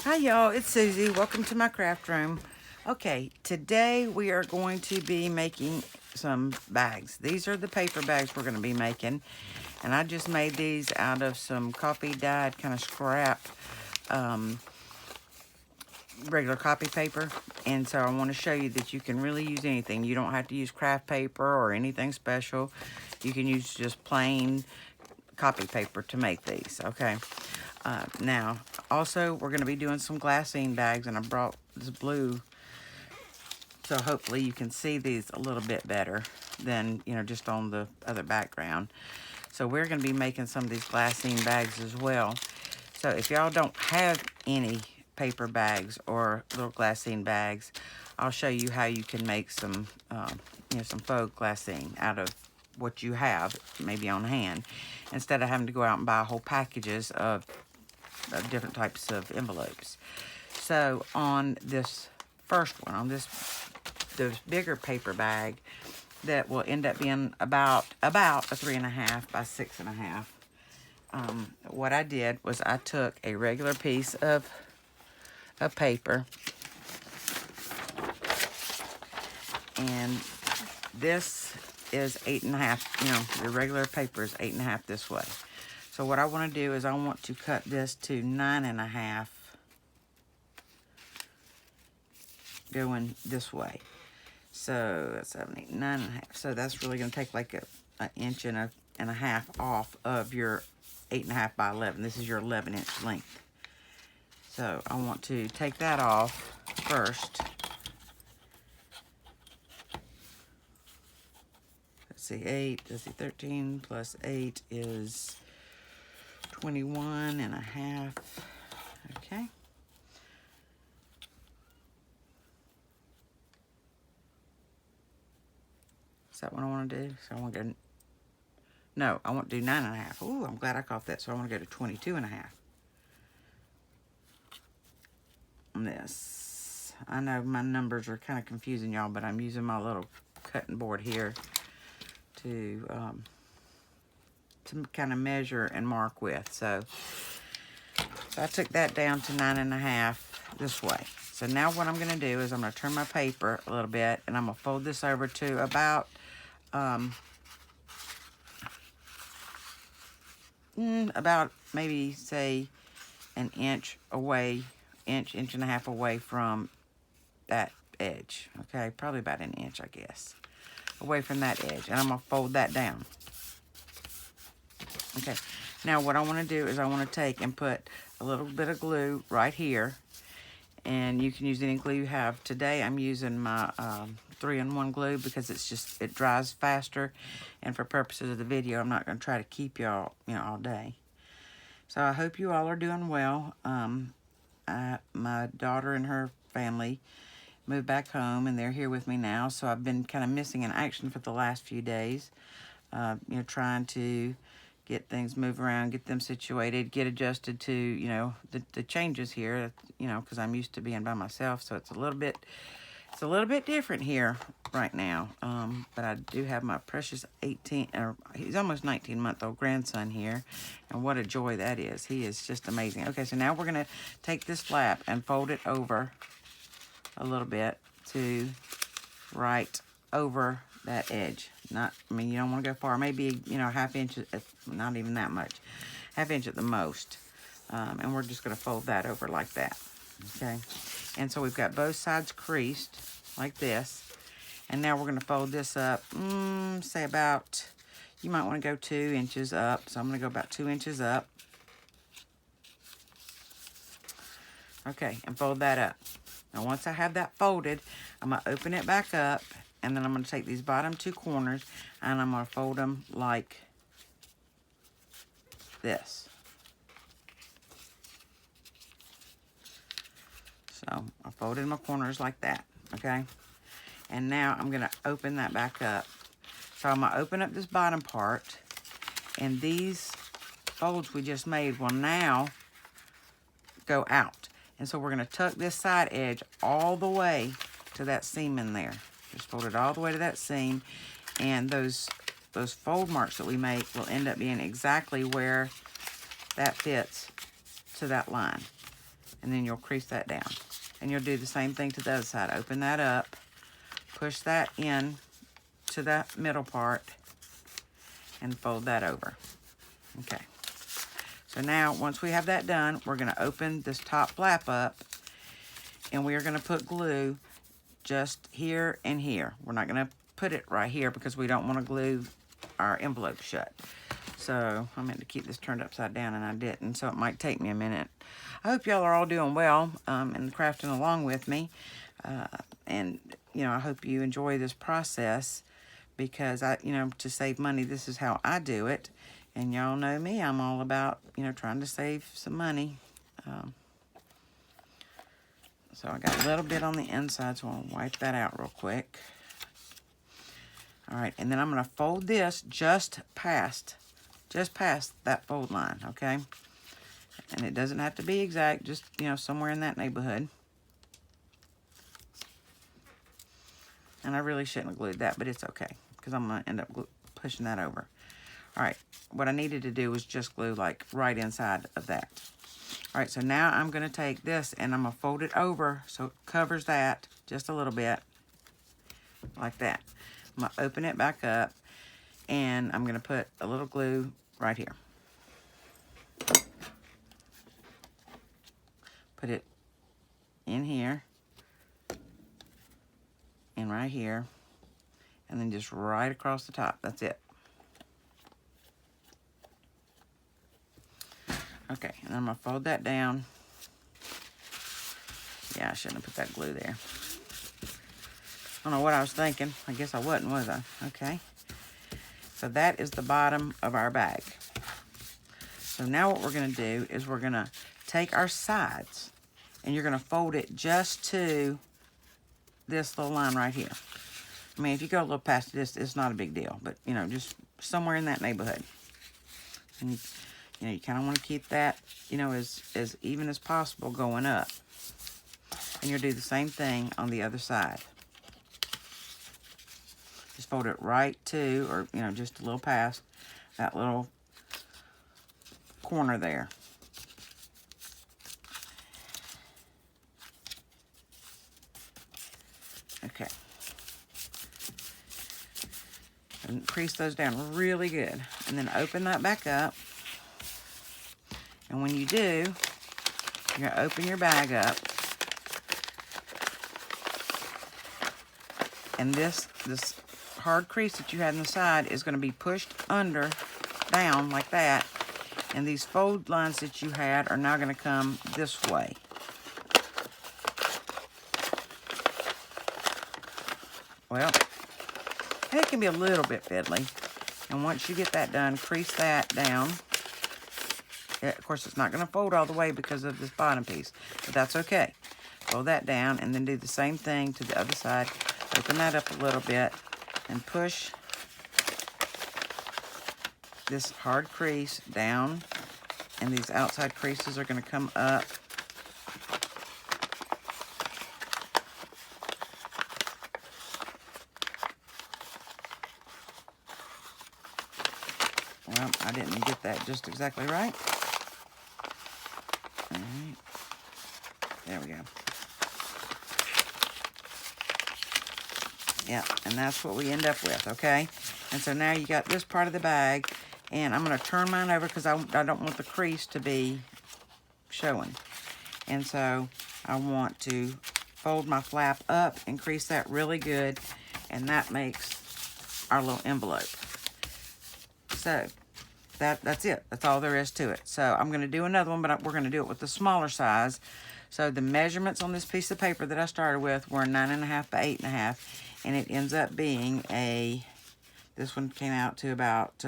Hi y'all, it's Susie. Welcome to my craft room. Okay, today we are going to be making some bags. These are the paper bags we're going to be making. And I just made these out of some coffee dyed kind of scrap regular copy paper. And so I want to show you that you can really use anything. You don't have to use craft paper or anything special. You can use just plain copy paper to make these, okay? Now, also, we're going to be doing some glassine bags, and I brought this blue, so hopefully you can see these a little bit better than, just on the other background. So we're going to be making some of these glassine bags as well. So if y'all don't have any paper bags or little glassine bags, I'll show you how you can make some, some faux glassine out of what you have, maybe on hand, instead of having to go out and buy whole packages of different types of envelopes. So on this first one, on this bigger paper bag, that will end up being about a 3.5 by 6.5. What I did was I took a regular piece of paper, and this is 8.5. Your regular paper is 8.5 this way. So what I want to do is I want to cut this to 9.5 going this way. So that's 7, 8, 9.5. So that's really going to take like an inch and a half off of your 8.5 by 11. This is your 11-inch length. So I want to take that off first. Let's see, 13 plus 8 is 21.5. Okay. Is that what I want to do? So I want to go, no, I want to do 9.5. Ooh, I'm glad I caught that. So I want to go to 22.5 on this. I know my numbers are kind of confusing y'all, but I'm using my little cutting board here to kind of measure and mark with. So I took that down to 9.5 this way. So now what I'm going to do is I'm going to turn my paper a little bit, and I'm going to fold this over to about maybe say an inch away, inch and a half away from that edge. Okay, probably about an inch, I guess, away from that edge. And I'm going to fold that down. Okay, now what I want to do is I want to take and put a little bit of glue right here. And you can use any glue you have. Today I'm using my 3-in-1 glue because it dries faster. And for purposes of the video, I'm not going to try to keep y'all, all day. So I hope you all are doing well. My daughter and her family moved back home, and they're here with me now. So I've been kind of missing in action for the last few days. Trying to get things moved around, get them situated, get adjusted to, the changes here, because I'm used to being by myself. So it's a little bit different here right now. But I do have my precious he's almost 19-month-old grandson here. And what a joy that is. He is just amazing. Okay, so now we're going to take this flap and fold it over a little bit to right over that edge. You don't want to go far. Maybe, ½ inch, not even that much. ½ inch at the most. And we're just going to fold that over like that. Okay. And so we've got both sides creased like this. And now we're going to fold this up, say about, you might want to go 2 inches up. So I'm going to go about 2 inches up. Okay, and fold that up. Now once I have that folded, I'm going to open it back up. And then I'm going to take these bottom 2 corners and I'm going to fold them like this. So I folded my corners like that, okay? And now I'm going to open that back up. So I'm going to open up this bottom part, and these folds we just made will now go out. And so we're going to tuck this side edge all the way to that seam in there. Just fold it all the way to that seam, and those fold marks that we make will end up being exactly where that fits to that line. and then you'll crease that down. And you'll do the same thing to the other side. Open that up, push that in to that middle part, and fold that over. Okay. So now, once we have that done, we're going to open this top flap up, and we are going to put glue just here and here. We're not going to put it right here because we don't want to glue our envelope shut. So I meant to keep this turned upside down and I didn't, so it might take me a minute. I hope y'all are all doing well and crafting along with me. And, you know, I hope you enjoy this process because, to save money, this is how I do it. And y'all know me, I'm all about, trying to save some money. So I got a little bit on the inside, so I'll wipe that out real quick. All right, and then I'm going to fold this just past that fold line, okay? And it doesn't have to be exact, just, somewhere in that neighborhood. And I really shouldn't have glued that, but it's okay, because I'm going to end up pushing that over. All right, what I needed to do was just glue, like, right inside of that. All right, so now I'm going to take this, and I'm going to fold it over so it covers that just a little bit, like that. I'm going to open it back up, and I'm going to put a little glue right here. Put it in here, and right here, and then just right across the top. That's it. Okay, and I'm going to fold that down. Yeah, I shouldn't have put that glue there. I don't know what I was thinking. I guess I wasn't, was I? Okay. So that is the bottom of our bag. So now what we're going to do is we're going to take our sides, and you're going to fold it just to this little line right here. I mean, if you go a little past this, it's not a big deal, but, just somewhere in that neighborhood. And, you kind of want to keep that, as even as possible going up. And you'll do the same thing on the other side. Just fold it right to, or, just a little past that little corner there. Okay. And crease those down really good. And then open that back up. And when you do, you're going to open your bag up. And this hard crease that you had on the side is going to be pushed down like that. And these fold lines that you had are now going to come this way. Well, it can be a little bit fiddly. And once you get that done, crease that down. Of course, it's not going to fold all the way because of this bottom piece, but that's okay. Fold that down and then do the same thing to the other side. Open that up a little bit and push this hard crease down, and these outside creases are going to come up. Well, I didn't get that just exactly right. All right. There we go. Yeah, and that's what we end up with, okay? And so now you got this part of the bag, and I'm going to turn mine over because I don't want the crease to be showing. And so I want to fold my flap up and crease that really good, and that makes our little envelope. So that's it. That's all there is to it. So I'm going to do another one, but we're going to do it with the smaller size. So the measurements on this piece of paper that I started with were 9.5 by 8.5, and it ends up being this one came out to about 3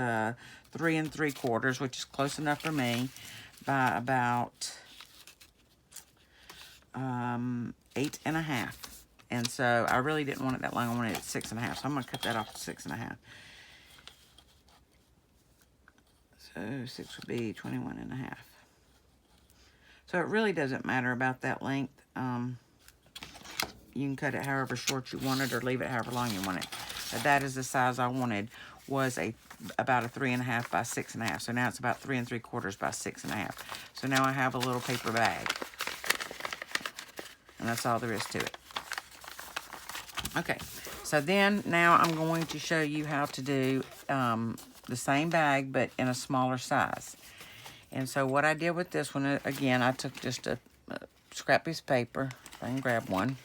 3/4, which is close enough for me, by about 8.5. And so I really didn't want it that long. I wanted it 6.5. So I'm going to cut that off to 6.5. So 6 would be 21.5. So it really doesn't matter about that length. You can cut it however short you want it or leave it however long you want it. But that is the size I wanted, was about a 3.5 by 6.5. So now it's about 3 3/4 by 6.5. So now I have a little paper bag. And that's all there is to it. Okay, so then now I'm going to show you how to do the same bag, but in a smaller size. And so what I did with this one, again, I took just a scrap piece of paper. If I can grab one.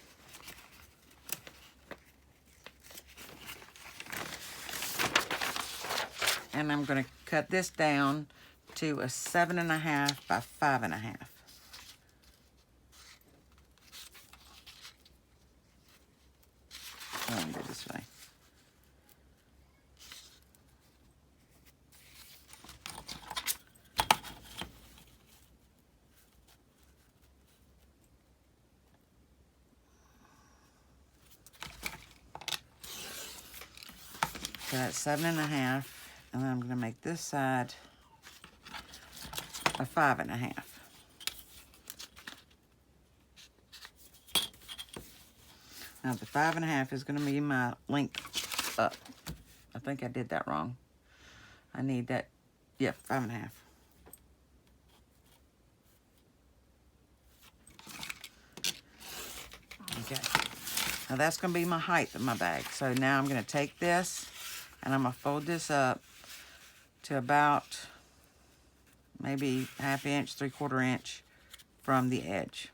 And I'm going to cut this down to a 7.5 by 5.5. I'm going to do it this way. So that's 7.5, and then I'm going to make this side a 5.5. Now the 5.5 is going to be my length up. I think I did that wrong. I need that, yeah, 5.5. Okay. Now that's going to be my height of my bag. So now I'm going to take this and I'm going to fold this up to about maybe 1/2 inch, 3/4 inch from the edge.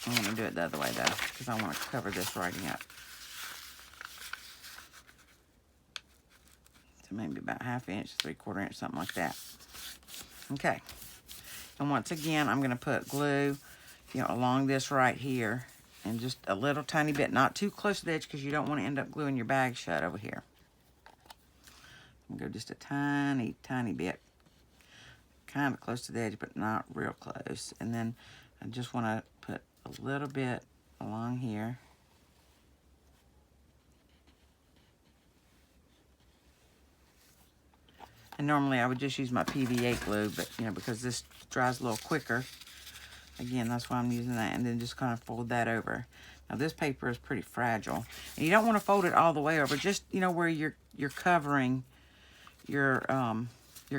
I'm going to do it the other way though, because I want to cover this writing up. So maybe about 1/2 inch, 3/4 inch, something like that. Okay. And once again, I'm going to put glue, along this right here, and just a little tiny bit, not too close to the edge, because you don't want to end up gluing your bag shut over here. I'm going to go just a tiny, tiny bit, kind of close to the edge, but not real close. And then I just want to put a little bit along here. And normally I would just use my PVA glue, but because this dries a little quicker, again, that's why I'm using that. And then just kind of fold that over. Now this paper is pretty fragile, and you don't want to fold it all the way over. Just where you're covering your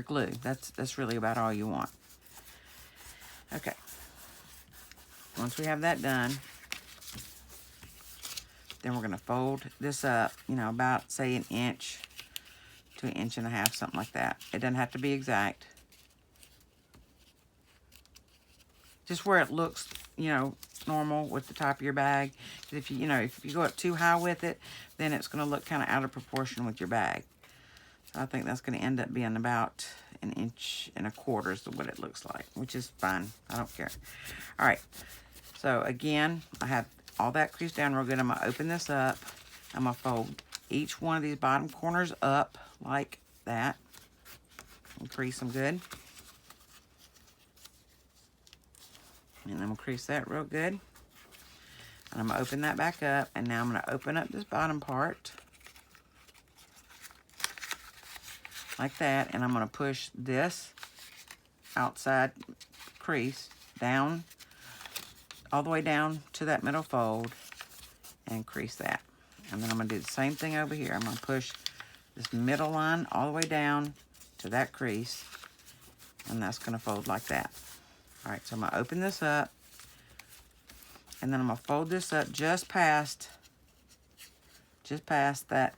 glue. That's really about all you want. Okay. Once we have that done, then we're going to fold this up, about say 1 inch to 1.5 inches, something like that. It doesn't have to be exact. Just where it looks, normal with the top of your bag. If you go up too high with it, then it's going to look kind of out of proportion with your bag. So I think that's going to end up being about 1.25 inches is what it looks like, which is fine. I don't care. All right. So again, I have all that creased down real good. I'm going to open this up. I'm going to fold each one of these bottom corners up like that and crease them good. And I'm going to crease that real good. And I'm going to open that back up. And now I'm going to open up this bottom part like that. And I'm going to push this outside crease down, all the way down to that middle fold, and crease that. And then I'm going to do the same thing over here. I'm going to push this middle line all the way down to that crease, and that's going to fold like that. All right, so I'm going to open this up, and then I'm going to fold this up just past that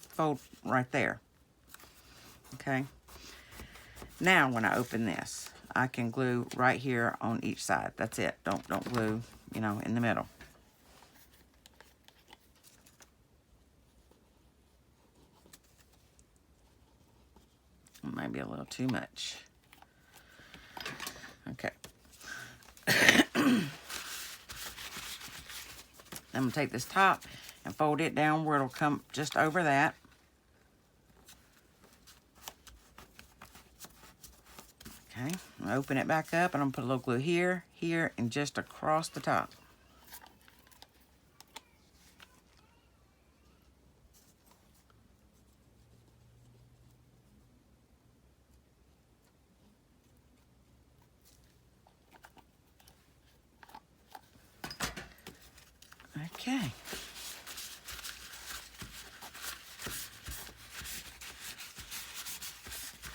fold right there. Okay. Now when I open this, I can glue right here on each side. That's it. Don't glue, in the middle. Maybe a little too much. Okay. I'm going to take this top and fold it down where it'll come just over that. Okay, I'm going to open it back up, and I'm going to put a little glue here, here, and just across the top. Okay.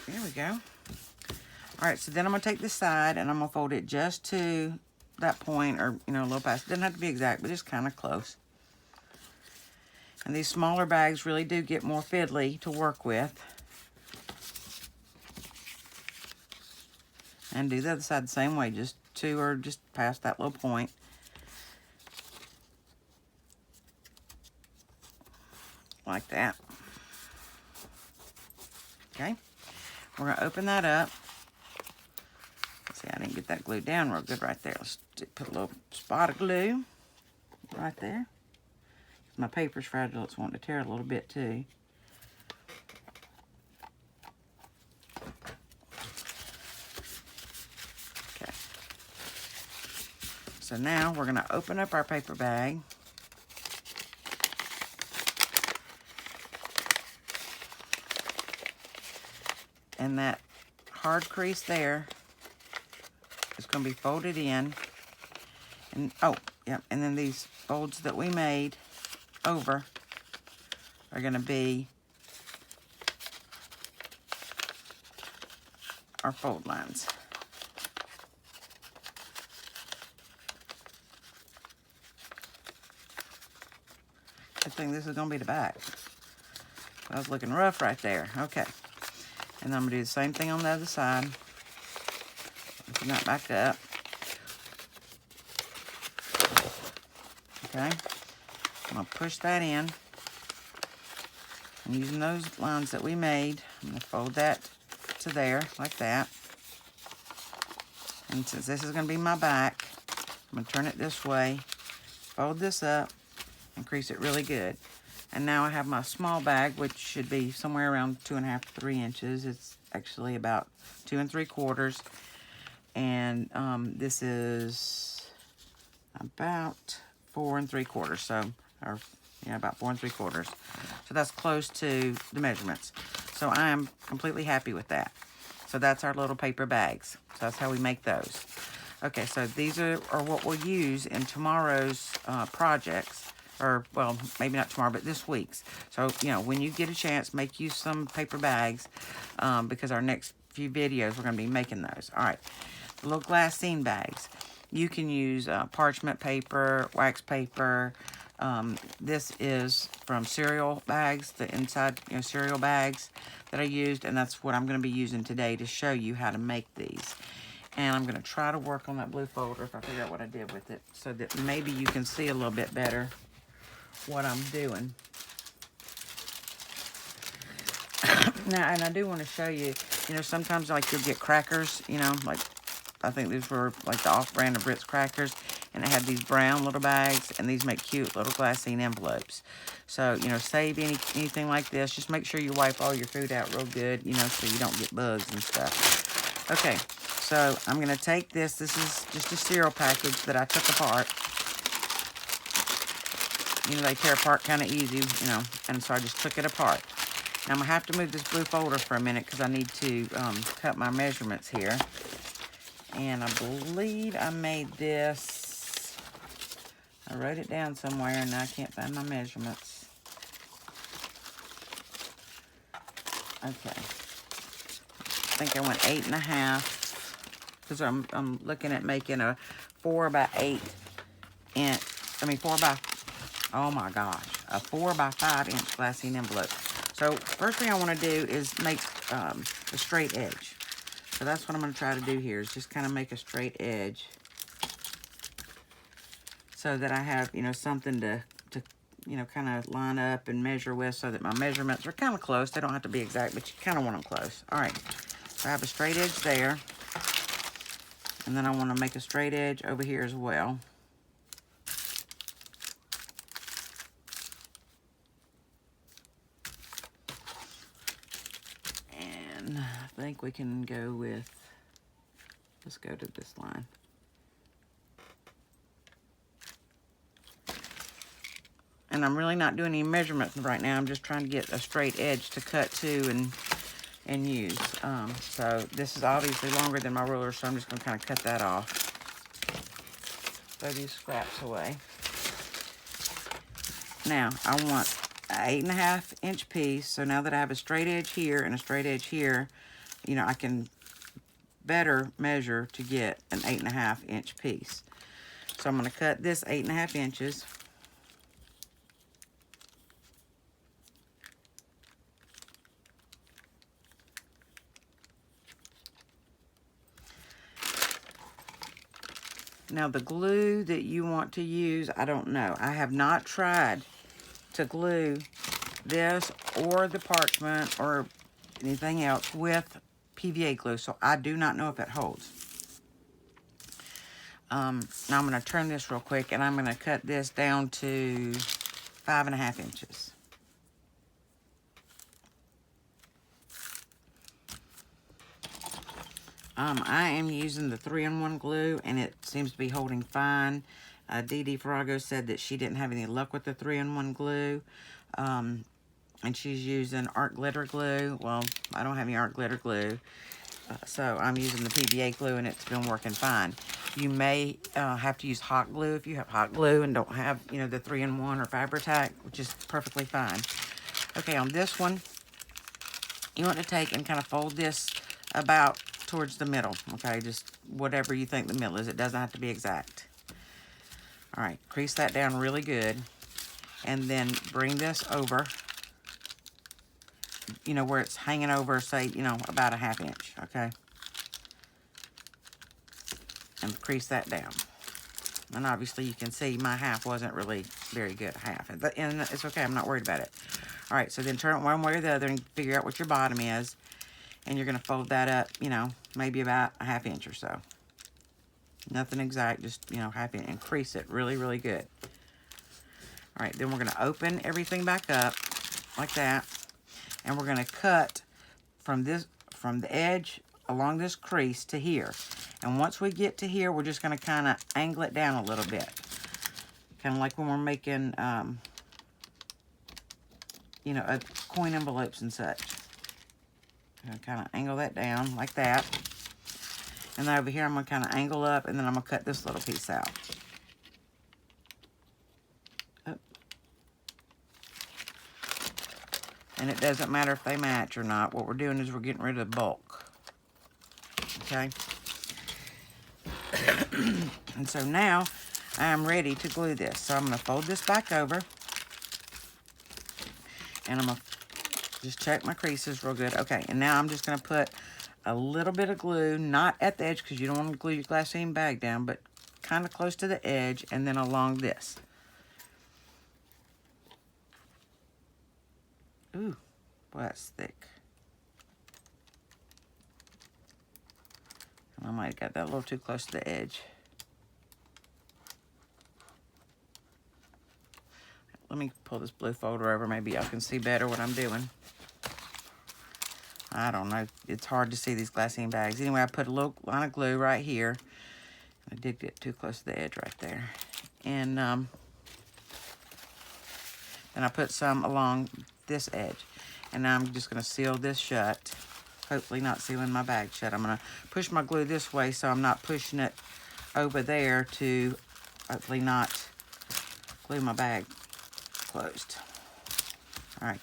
There we go. All right, so then I'm gonna take this side and I'm gonna fold it just to that point, or you know, a little past. It doesn't have to be exact, but just kind of close. And these smaller bags really do get more fiddly to work with. And do the other side the same way, just to or just past that little point. Like that. Okay, we're gonna open that up. See, I didn't get that glued down real good right there. Let's put a little spot of glue right there. My paper's fragile, it's wanting to tear a little bit too. Okay. So now we're gonna open up our paper bag. And that hard crease there is going to be folded in. And oh, yeah, and then these folds that we made over are going to be our fold lines. I think this is going to be the back. I was looking rough right there. Okay. And I'm going to do the same thing on the other side. Open that back up. Okay. I'm going to push that in. And using those lines that we made, I'm going to fold that to there, like that. And since this is going to be my back, I'm going to turn it this way, fold this up, and crease it really good. And now I have my small bag, which should be somewhere around 2.5 to 3 inches. It's actually about 2 3/4. And this is about 4 3/4. So, or yeah, about 4 3/4. So that's close to the measurements. So I am completely happy with that. So that's our little paper bags. So that's how we make those. Okay, so these are what we'll use in tomorrow's projects. Or, well, maybe not tomorrow, but this week's. So, you know, when you get a chance, make use some paper bags, because our next few videos, we're going to be making those. All right, the little glassine bags. You can use parchment paper, wax paper. This is from cereal bags, the inside, you know, cereal bags that I used, and that's what I'm going to be using today to show you how to make these. And I'm going to try to work on that blue folder if I figure out what I did with it, so that maybe you can see a little bit better what I'm doing. Now, and I do want to show you, you know, sometimes like you'll get crackers, you know, like I think these were like the off-brand of Ritz crackers, and it had these brown little bags, and these make cute little glassine envelopes. So, you know, save anything like this. Just make sure you wipe all your food out real good, you know, so you don't get bugs and stuff. Okay, so I'm going to take this. This is just a cereal package that I took apart. You know, they tear apart kind of easy, you know, and so I just took it apart. Now, I'm going to have to move this blue folder for a minute because I need to cut my measurements here. And I believe I made this, I wrote it down somewhere and I can't find my measurements. Okay. I think I went 8.5 because I'm looking at making a 4 by 8 inch, 4 by, oh my gosh, a 4 by 5 inch glassine envelope. So first thing I want to do is make a straight edge. So that's what I'm going to try to do here, is just kind of make a straight edge so that I have, you know, something to you know, kind of line up and measure with, so that my measurements are kind of close. They don't have to be exact, but you kind of want them close. All right, so I have a straight edge there, and then I want to make a straight edge over here as well. And I think we can go with, let's go to this line. And I'm really not doing any measurements right now. I'm just trying to get a straight edge to cut to and use. So this is obviously longer than my ruler, so I'm just going to kind of cut that off. Throw these scraps away. Now, I want an 8.5 inch piece. So now that I have a straight edge here and a straight edge here, you know, I can better measure to get an 8.5 inch piece. So I'm going to cut this 8.5 inches. Now the glue that you want to use, I don't know. I have not tried to glue this or the parchment or anything else with PVA glue, so I do not know if it holds. Now I'm going to turn this real quick, and I'm going to cut this down to 5.5 inches. I am using the 3-in-1 glue, and it seems to be holding fine. Dee Dee Farago said that she didn't have any luck with the 3-in-1 glue, and she's using art glitter glue. Well, I don't have any art glitter glue, so I'm using the PVA glue, and it's been working fine. You may have to use hot glue if you have hot glue and don't have, you know, the 3-in-1 or Fabri-Tac, which is perfectly fine. Okay, on this one, you want to take and kind of fold this about towards the middle, okay? Just whatever you think the middle is. It doesn't have to be exact. All right, crease that down really good. And then bring this over, you know, where it's hanging over, say, you know, about 1/2 inch, okay? And crease that down. And obviously you can see my half wasn't really very good, half. And it's okay, I'm not worried about it. All right, so then turn it one way or the other and figure out what your bottom is. And you're gonna fold that up, you know, maybe about 1/2 inch or so. Nothing exact, just, you know, 1/2 inch, and crease it really, really good. All right, then we're gonna open everything back up like that. And we're gonna cut from the edge along this crease to here. And once we get to here, we're just gonna kind of angle it down a little bit. Kind of like when we're making, you know, coin envelopes and such. Kind of angle that down like that. And then over here, I'm going to kind of angle up, and then I'm going to cut this little piece out. Oh. And it doesn't matter if they match or not. What we're doing is we're getting rid of the bulk. Okay? And so now, I am ready to glue this. So I'm going to fold this back over. And I'm going to just check my creases real good. Okay, and now I'm just going to put a little bit of glue, not at the edge because you don't want to glue your glassine bag down, but kind of close to the edge, and then along this. Ooh, boy, that's thick. I might have got that a little too close to the edge. Let me pull this blue folder over. Maybe y'all can see better what I'm doing. I don't know. It's hard to see these glassine bags. Anyway, I put a little line of glue right here. I did get too close to the edge right there. And then I put some along this edge. And now I'm just going to seal this shut. Hopefully not sealing my bag shut. I'm going to push my glue this way so I'm not pushing it over there to hopefully not glue my bag closed. All right.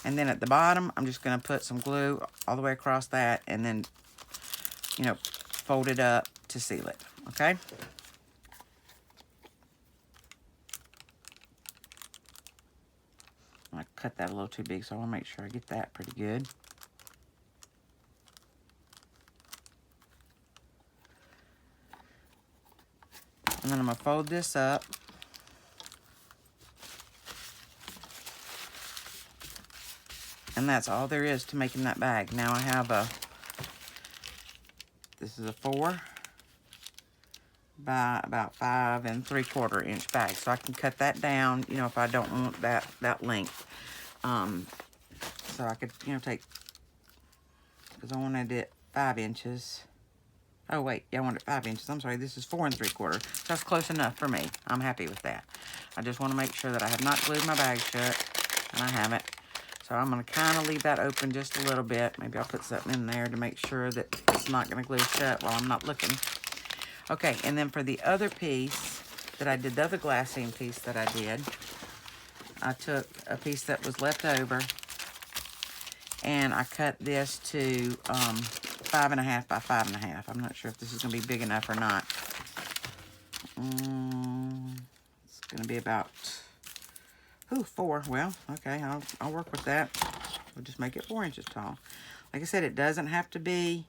And then at the bottom, I'm just going to put some glue all the way across that and then, you know, fold it up to seal it, okay? I cut that a little too big, so I want to make sure I get that pretty good. And then I'm going to fold this up. And that's all there is to making that bag. Now I have this is a 4 by about 5 3/4 inch bag. So I can cut that down, you know, if I don't want that length. So I could, you know, take, because I wanted it 5 inches. Oh wait, yeah, I wanted 5 inches. I'm sorry, this is 4 3/4. So that's close enough for me. I'm happy with that. I just want to make sure that I have not glued my bag shut, and I haven't. So I'm going to kind of leave that open just a little bit. Maybe I'll put something in there to make sure that it's not going to glue shut while I'm not looking. Okay, and then for the other piece that I did, the other glassine piece that I did, I took a piece that was left over, and I cut this to 5 5.5 by 5.5. I'm not sure if this is going to be big enough or not. It's going to be about 4. Well, okay, I'll work with that. We'll just make it 4 inches tall. Like I said, it doesn't have to be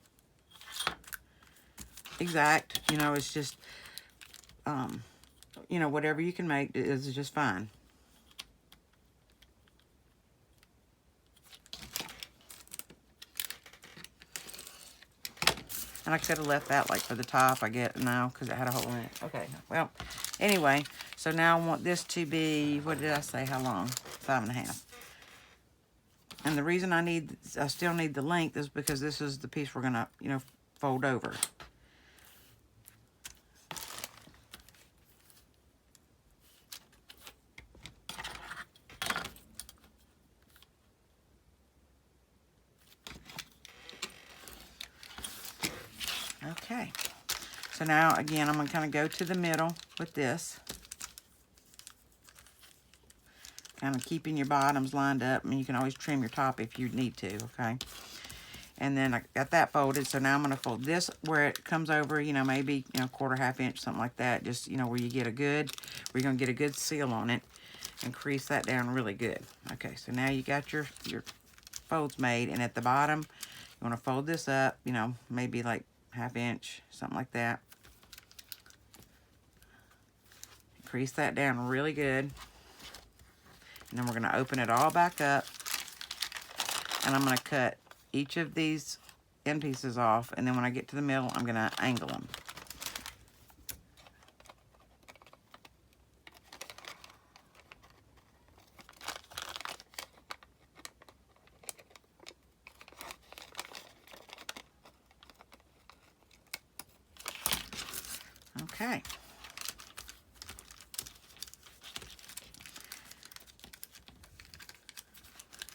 exact. You know, it's just, you know, whatever you can make is just fine. And like I said, I left that like for the top, I get now, because it had a hole in it. Okay, well, anyway, so now I want this to be, what did I say, how long? 5.5. And the reason I still need the length is because this is the piece we're gonna, you know, fold over. Okay, so now again, I'm gonna kind of go to the middle with this. Kind of keeping your bottoms lined up. I mean, you can always trim your top if you need to, okay? And then I got that folded, so now I'm gonna fold this where it comes over, you know, maybe, you know, quarter, half inch, something like that. Just, you know, where you're gonna get a good seal on it and crease that down really good. Okay, so now you got your folds made, and at the bottom, you wanna fold this up, you know, maybe like half inch, something like that. Crease that down really good. And then we're gonna open it all back up, and I'm gonna cut each of these end pieces off, and then when I get to the middle, I'm gonna angle them. Okay.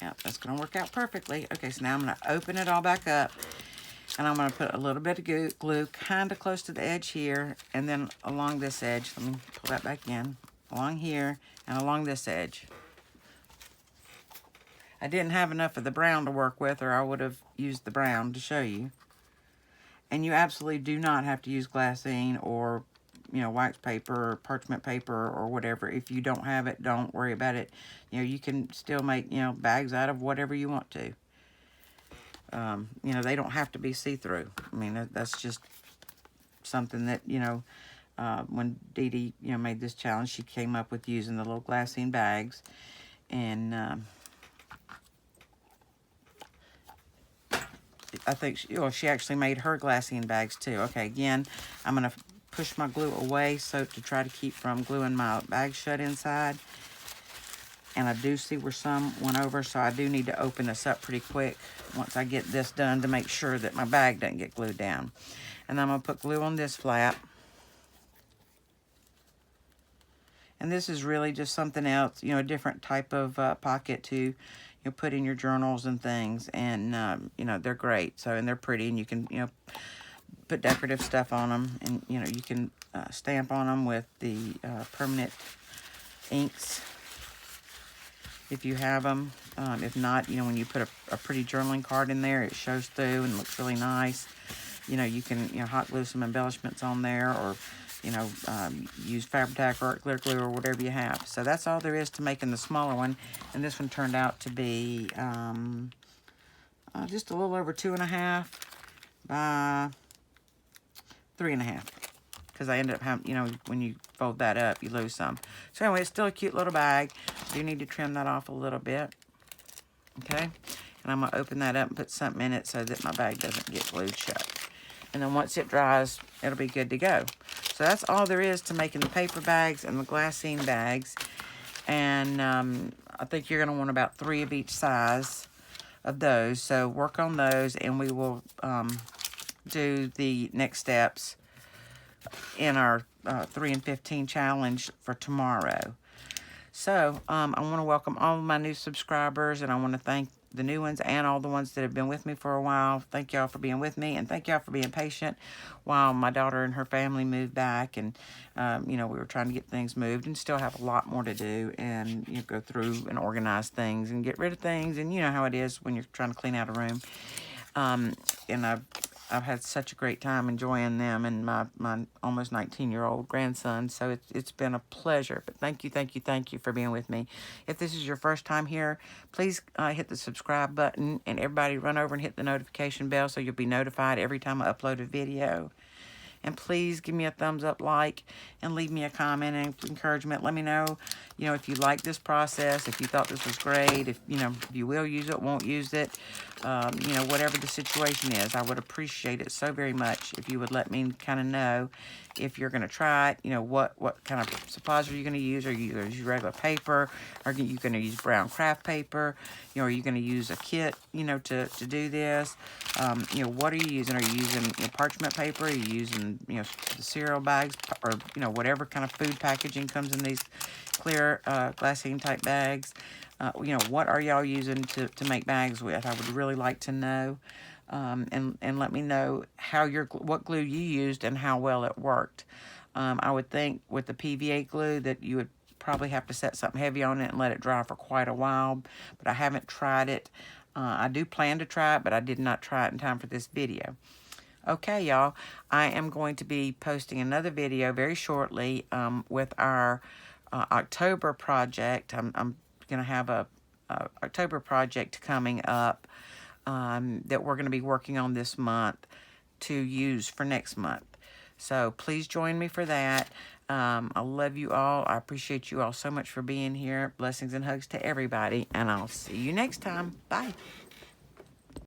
Yep, that's gonna work out perfectly. Okay, so now I'm gonna open it all back up, and I'm gonna put a little bit of glue kind of close to the edge here, and then along this edge. Let me pull that back in. Along here and along this edge. I didn't have enough of the brown to work with, or I would have used the brown to show you. And you absolutely do not have to use glassine or, you know, wax paper or parchment paper or whatever. If you don't have it, don't worry about it. You know, you can still make, you know, bags out of whatever you want to. You know, they don't have to be see-through. I mean, that's just something that, you know, when Dee Dee, you know, made this challenge, she came up with using the little glassine bags. And I think she actually made her glassine bags too. Okay, again, I'm going to push my glue away so to try to keep from gluing my bag shut inside. And I do see where some went over, so I do need to open this up pretty quick once I get this done to make sure that my bag doesn't get glued down. And I'm going to put glue on this flap. And this is really just something else, you know, a different type of pocket to, you know, put in your journals and things. And, you know, they're great. So, and they're pretty, and you can, you know, put decorative stuff on them. And, you know, you can stamp on them with the permanent inks if you have them. If not, you know, when you put a pretty journaling card in there, it shows through and looks really nice. You know, you can, you know, hot glue some embellishments on there, or, you know, use Fabri-Tac or art glitter glue or whatever you have. So that's all there is to making the smaller one. And this one turned out to be just a little over 2.5 by 3.5. Because I ended up having, you know, when you fold that up, you lose some. So anyway, it's still a cute little bag. I do need to trim that off a little bit. Okay? And I'm going to open that up and put something in it so that my bag doesn't get glued shut. And then once it dries, it'll be good to go. So that's all there is to making the paper bags and the glassine bags. And I think you're going to want about 3 of each size of those. So work on those, and we will do the next steps in our 3 and 15 challenge for tomorrow. So I want to welcome all of my new subscribers, and I want to thank the new ones and all the ones that have been with me for a while. Thank y'all for being with me, and thank y'all for being patient while my daughter and her family moved back, and you know, we were trying to get things moved, and still have a lot more to do, and you know, go through and organize things and get rid of things, and you know how it is when you're trying to clean out a room. And I've had such a great time enjoying them and my almost 19-year-old grandson. So it's been a pleasure. But thank you for being with me. If this is your first time here, please hit the subscribe button, and everybody run over and hit the notification bell so you'll be notified every time I upload a video. And please give me a thumbs up, like, and leave me a comment and encouragement. Let me know, if you like this process, if you thought this was great, if you will use it, won't use it, whatever the situation is. I would appreciate it so very much if you would let me kind of know if you're going to try it, what kind of suppositor you're going to use. Are you going to use regular paper? Are you going to use brown craft paper? Are you going to use a kit, to do this? What are you using? Are you using parchment paper? Are you using, the cereal bags, or, whatever kind of food packaging comes in these clear glassine type bags? What are y'all using to make bags with? I would really like to know. And let me know what glue you used and how well it worked. I would think with the PVA glue that you would probably have to set something heavy on it and let it dry for quite a while, but I haven't tried it. I do plan to try it, but I did not try it in time for this video. Okay, y'all, I am going to be posting another video very shortly with our October project. I'm going to have a October project coming up that we're going to be working on this month to use for next month. So please join me for that. I love you all. I appreciate you all so much for being here. Blessings and hugs to everybody, and I'll see you next time. Bye.